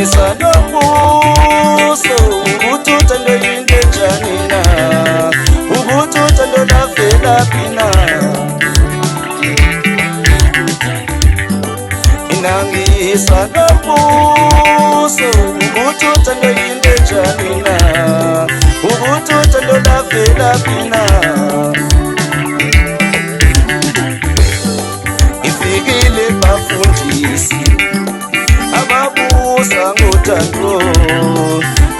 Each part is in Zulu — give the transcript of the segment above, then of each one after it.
ngiyangisa nobuso ukuthi uthando yinto enjani na ukuthi uthando lavelaphi na ngiyangisa nobuso ukuthi uthando yinto enjani na ukuthi uthando lavelaphi na ifikile bafundisi ababusa ngothando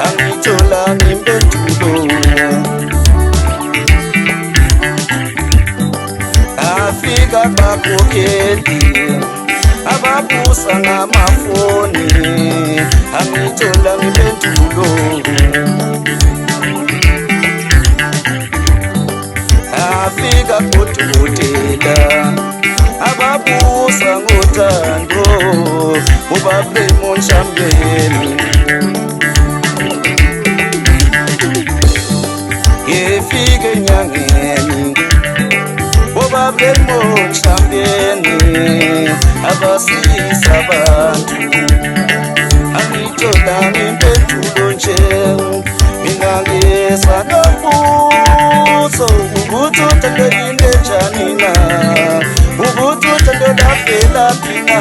angithola impendulo afika bakhokheli ababusa ngamafoni angithola impendulo afika kodokotela ababusa ngothando ubapremo nshambeni ngifike enyangeni ubapremo nshambeni abasiza abantu angithola impendulo nje mina ngiyeza nobuso ukuthi uthando yinto enjani na ukuthi uthando lavelaphi na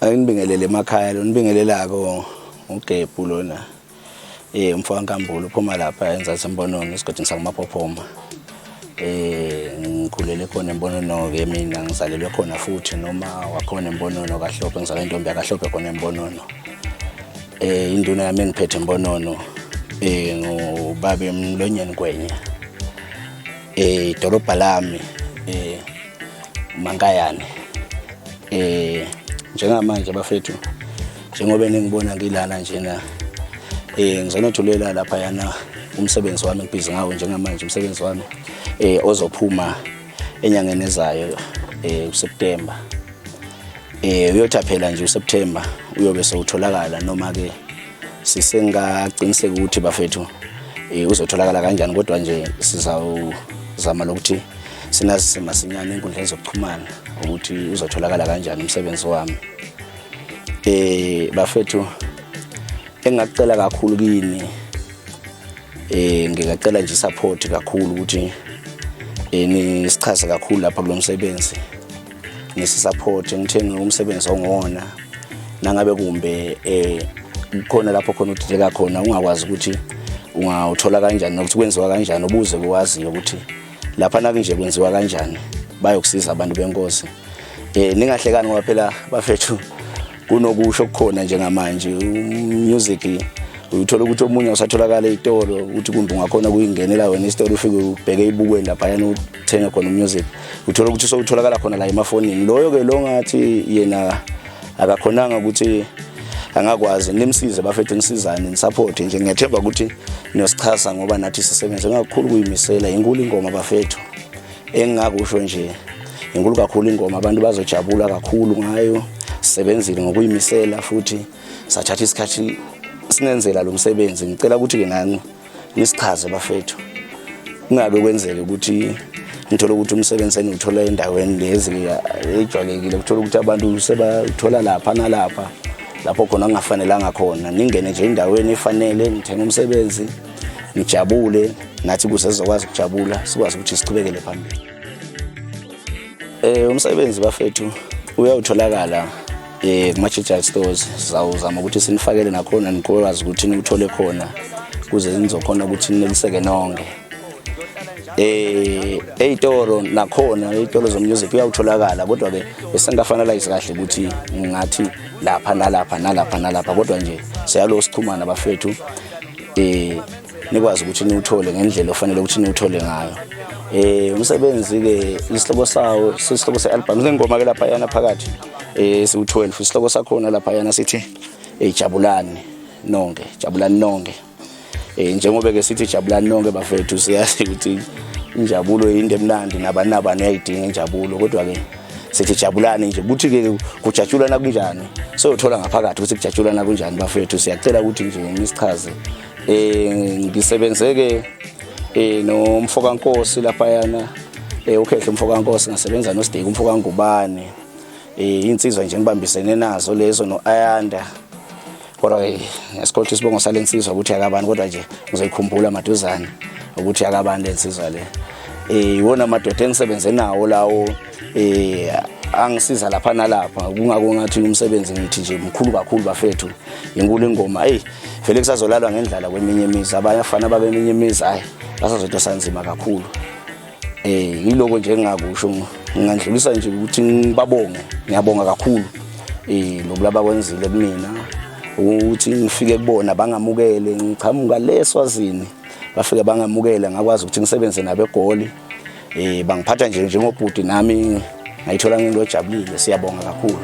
Ngibingelele emakhaya lo nibingelelako uGebhu lona umfana kaMbulu uphuma lapha eNzansi Mbonono esigodini sakuMaphophoma ngikhulele khona eMbonono ke mina ngizalelwe khona futhi noma wakhona eMbonono kaHlophe ngizalwe intombi yakaHlophe khona eMbonono induna yami engiphethe eMbonono ngubabe Mlonyeni Ngwenya idolobha lami Mankayane njengamanje bafethu njengoba ningibona ngilana njena ngizonothulela lapha yana umsebenzi wami ngibhizi ngawo njengamanje umsebenzi wami ozophuma enyangeni ezayo uSeptember uyothi phela nje uSeptember uyobe sewutholakala noma ke sisengaqiniseka ukuthi bafethu uzotholakala kanjani kodwa nje sizawuzama lokuthi sinazi masinyane enkundleni zokuxhumana ukuthi uzotholakala kanjani umsebenzi wami bafethu engacela kakhulu kini ngicela nje support kakhulu ukuthi nisichaze kakhulu lapha kulomsebenzi nisisupport ngithenge umsebenzi ongona nangabe kumbe khona lapho khona udideka khona ungakwazi ukuthi ungawuthola kanjani nokuthi kwenziwa kanjani ubuze kwazi ukuthi lapha nakunje kwenziwa kanjani bayokusiza abantu benkosi ningahlekani ngoba phela bafethu kunokusho okukhona njengamanje music uyithola ukuthi omunye usatholakala ezitolo ukuthi kumbe ungakhona kuyingenela wena isitolo ufike ubheke ibukweni lapha yana uthenge khona music uthola ukuthi sowutholakala khona la emafonini loyo ke lo ngathi yena akakhonanga ukuthi angakwazi nimsize bafethu nisizane nisupport nje ngiyathemba ukuthi niyosichaza ngoba nathi sisebenza kakhulu kuyimisela inkulu ingoma bafethu engingakusho nje inkulu kakhulu ingoma abantu bazojabula kakhulu ngayo sisebenzile ngokuyimisela futhi sathatha isikhathi sinenzela lo msebenzi ngicela ukuthi ke nani nisichaze bafethu kungabe kwenzeke ukuthi ngithola ukuthi umsebenzi engiwuthola endaweni lezi ejwayelekile ukuthola ukuthi abantu sebathola lapha nalapha lapho khona kungafanelanga khona ningene nje endaweni efanele ngithenga umsebenzi ngijabule nathi kuze sizokwazi ukujabula sikwazi ukuthi siqhubekele phambili umsebenzi bafethu uyawutholakala kuma-church stores sizawuzama ukuthi sinifakele nakhona nikwazi ukuthi niwuthole khona kuze nizokhona ukuthi nineliseke nonke ey'tolo nakhona ey'tolo zomusic uyawutholakala kodwa ke besengafanalize kahle ukuthi ngathi lapha nalapha nalapha nalapha kodwa nje siyalo sichumana bafethu nikwazi ukuthi niwuthole ngendlela ofanele ukuthi niwuthole ngayo Umsebenzi ke isihloko sawo sisihloko se-album ngengoma ke lapha yana phakathi siwu-12 isihloko sakhona lapha yana sithi jabulani nonke njengoba ke sithi jabulani nonke bafethu siyazi ukuthi injabulo into emnandi nabanabani uyayidinga injabulo kodwa ke sithi jabulani nje buthi ke kujatshulana kunjani siyothola ngaphakathi ukuthi kujatshulana kunjani bafethu siyacela ukuthi nje ngisichaze ngisebenzeke nomfokankosi lapha yana ukhehle umfokankosi ngasebenza noStake umfokangubane insizwa nje ngibambisene nazo lezo noAyanda kodwa ngesikhathi sibongo salensizwa ukuthi akabani kodwa nje ngizoyikhumbula maduzane ukuthi akabani lensizwa le iwona amadoda engisebenze nawo lawo angisiza lapha nalapha kungako ngathi umsebenzi ngithi nje mkhulu kakhulu bafethu inkulu ingoma vele kusazolalwa ngendlala kweminye imizi abanye afana babeminye imizi hayi basazothi sanzima kakhulu yiloko nje engakusho ngandlulisa nje ukuthi ngibabonge ngiyabonga kakhulu lokulaba kwenzile kumina ukuthi ngifike kubona bangamukele ngichamuka leSwazini bafike bangamukela ngakwazi ukuthi ngisebenze nabo eGoli bangiphatha nje njengobhuti nami ngayithola ngilojabulile siyabonga kakhulu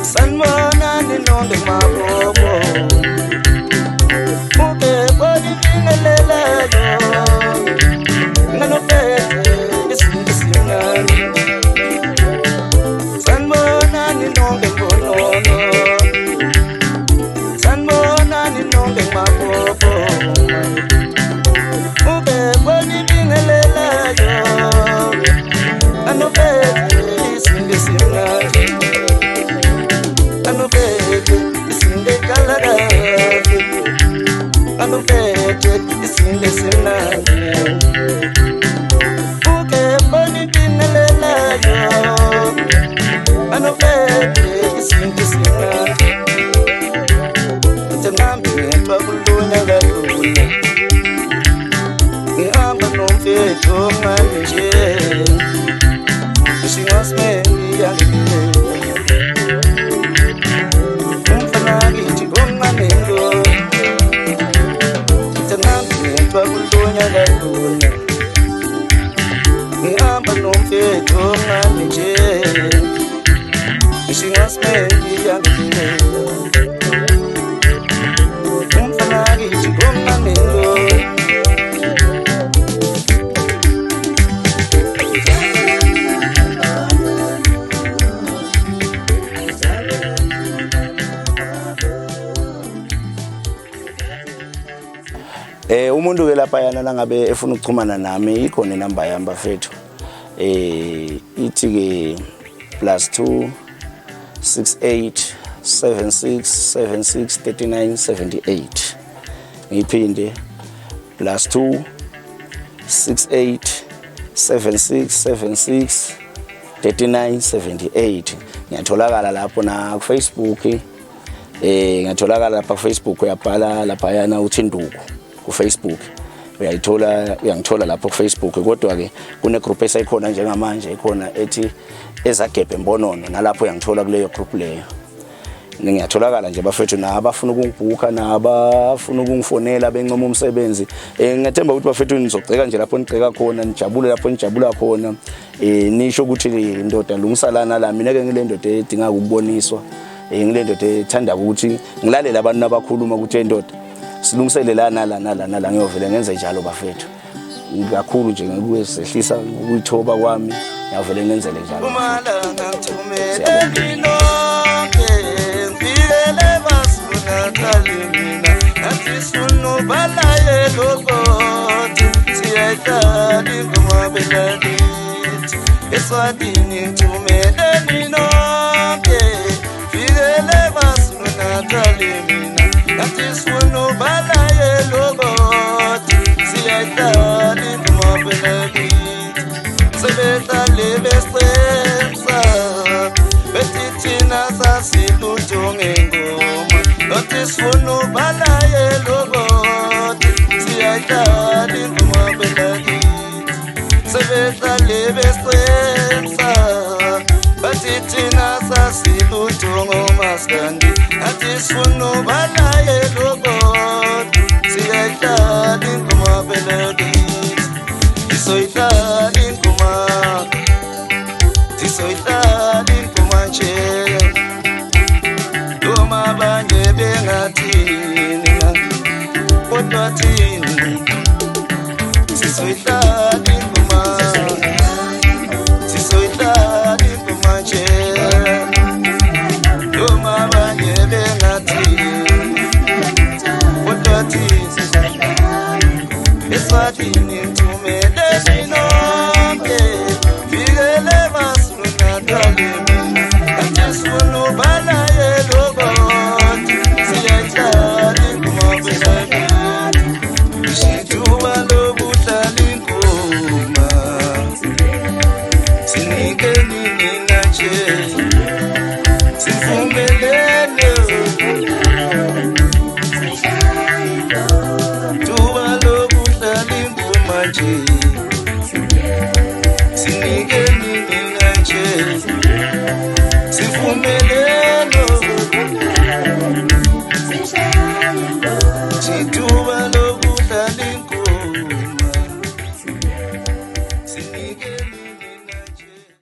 sanibonani nonke mabobo muke boni bingelelayo nganophethe isinto simnandi sanibonani nonke ngonono sanibonani nonke mabobo muke boni bingelelayo nganophethe isinto simnandi umuntu ke lapha yana langabe efuna ukuxhumana nami ikhona inamba yami bafethu ithi ke +2 68 76 76 39 78 ngiphinde +2 68 76 76 39 78 ngiyatholakala lapho na ku Facebook ngiyatholakala lapha ku Facebook uyabhala lapha yana uthi Nduku ku Facebook uyangithola lapho ku Facebook kodwa ke kune group esayikhona njengamanje ikhona ethi ezagebhe mbonono nalapho uyangithola kuleyo group leyo ngiyatholakala nje bafethu nabafuna ukungibhuka nabafuna ukungifonela benqoma umsebenzi ngiyathemba ukuthi bafethu nizogceka nje lapho nigceka khona nijabule lapho nijabula khona nisho ukuthi indoda lungisalana la mina ke ngile ndoda edinga ukuboniswa ngile ndoda ethanda ukuthi ngilalele abantu abakhuluma ukuthi indoda silungisele la nala ngiyovela ngenze njalo bafethu kakhulu nje ngikuyesehlisa ukuyithoba kwami ngiyavele ngenzele njalo umalanga ngithumele nonke ngibele basuna kalimina athi sunobalaye lokoti siyayitali ngomabelani eswatini ngithumele nonke ngibele basuna kalimina athi sunobalaye lokoti siyayitali ngomabelani sebetale besenza betithina sasilujonge ngoma nothi sunobalaye lokoti siyayitali ngomabelani sebetale besenza betithina sasilujonge maskandi athi sunobalaye lokoti siyayihlala ingoma melodies, sizoyihlala ingoma, sizoyihlala ingoma nje. Noma abanye bengathini kodwa thina sizoyihlala ingoma, sizoyihlala ingoma nje. Noma abanye bengathini kodwa thina Eswatini tumele nonke fikele basulu natalimi anjesulu bala yelo bot siyayihlala ingoma melodi situba lokuhlala ingoma sinikeni nina nje sivumelene tuba lokuhlala ingoma nje sinikeni nina nje sivumelene situba lokuhlala ingoma sinikeni